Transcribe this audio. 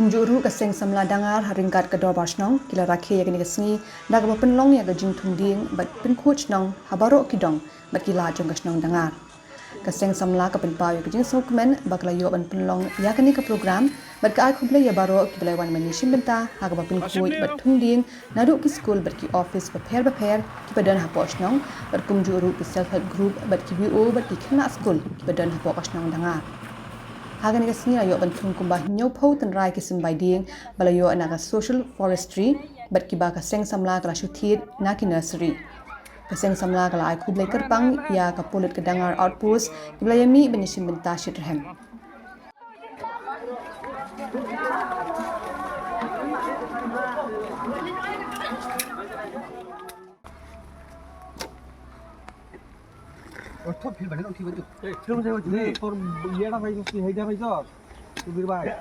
kumjuru kaseng samla dangar haringkat kedor barsnong kila rakhe yakni kasni daga penlong ya gajing thunding bat pin coach nong habaro kidong bat kila jong kasnong dangar kaseng samla ka penpaw ya gajing sokmen bakla yo ban penlong yakni ka program bat ka ai khuble ya baro kibla wan mani shimbenta haga ba pin coach bat thunding nadu ki school bat ki office ba pher ki badan ha posnong bat kumjuru ki self help group bat ki bo bat ki khna school ki badan ha posnong dangar hagan ka sini ayo bantung kumba nyo pho tan rai kisim bai ding balayo anaga social forestry bat ki ba ka seng samla kala shuthit na ki nursery ka seng samla kala ai khublai karpang ya ka polit ka dangar outpost ki blayami banisim benta shitrhem Thop phil bani dong thi baju. Thum se baju. Tor yeda bhai ko heida bhai so. Tu bir bhai.